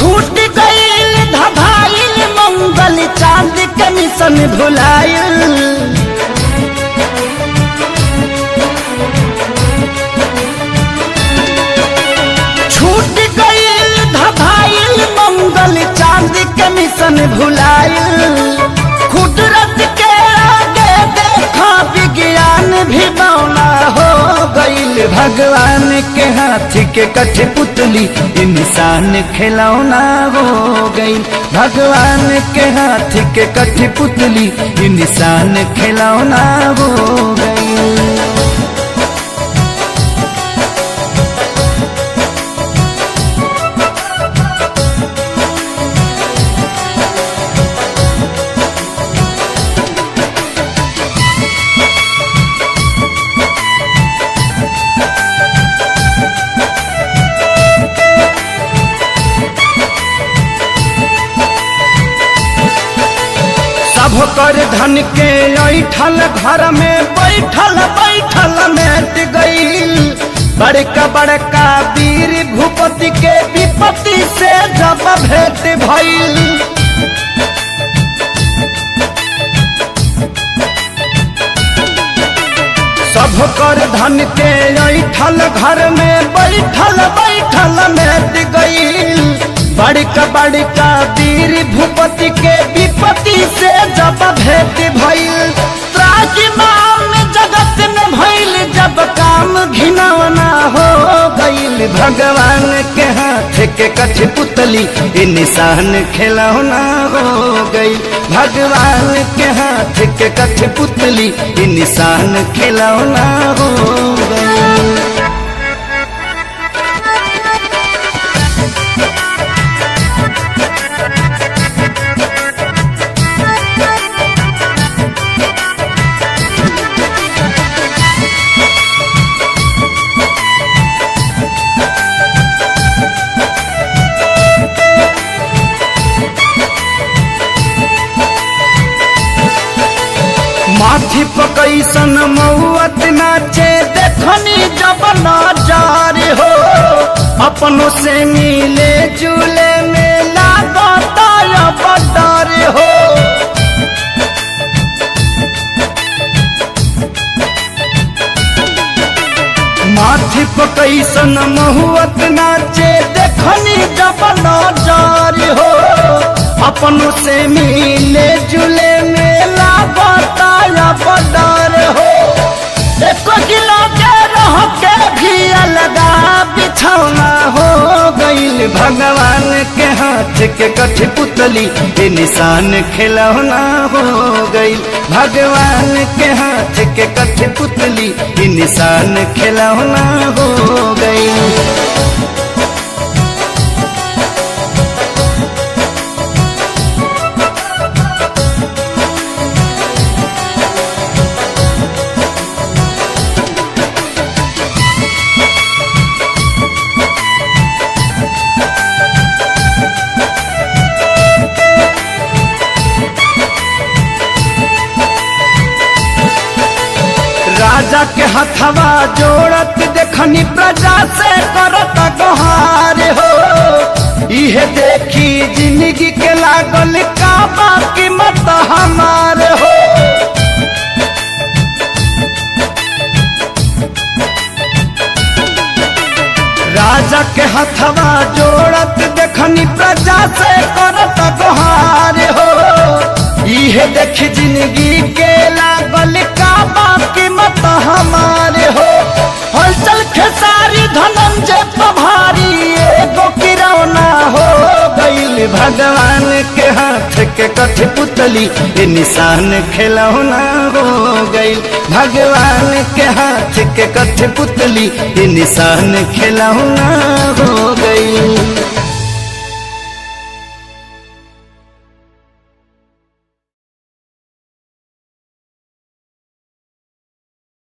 छूट गईल धधाइल मंगल चांद के मिशन भुलाइल। छूट गईल धधाइल मंगल चांद के मिशन भुलाइल। कुदरत के आगे देखा विज्ञान भी बौना हो गईल। भगवान के हाथ के कठपुतली इंसान खिलौना हो गई। भगवान के हाथ के कठपुतली इंसान खिलौना हो गई। सब कर धन के ऐठल घर में बैठल बैठल मेट गईल। बड़का बड़का वीर भूपति के विपत्ति से जब भेंट भइल। सब कर धन के ऐठल घर में बैठल बैठल मेट गईल। बड़का बड़का वीर भूपति के विपत्ति से जब भेंट भइल। त्राजिमाम जगत में भइल जब काम घिनौना हो गईल। भगवान के हाथ के कठपुतली इंसान खिलौना हो गई। भगवान के हाथ के कठपुतली इंसान खिलौना हो गई। माथी पकैसन मौत नाचे देखनी जब नजार हो। अपनों से मिले जुले में लागता बदर हो। माथी पकैसन महुअत नाचे देखनी जब नजार हो। अपनों से मिले जुले में लागता बदर हो। एक किलो के रह के भी अलगा बिछौना हो गईल। भगवान के हाथ के कठपुतली इंसान खिलौना हो गई। भगवान के हाथ के कठपुतली इंसान खिलौना हो गई। राजा के हथवा जोड़त देखनी प्रजा से करत गोहार हो। इहे देखी जिंदगी के लागल का बाकी मत हमार हो। राजा के हथवा जोड़त देखनी प्रजा से करत गोहार हो। इहे देखी जिंदगी के लागल का बाकी मत हमारे हो। हलचल खेसारी धनंजय पभारी एगो किरौना हो गईल। भगवान के हाथ के कठपुतली इंसान खिलौना हो गईल। भगवान के हाथ के कठपुतली इंसान खिलौना हो गईल।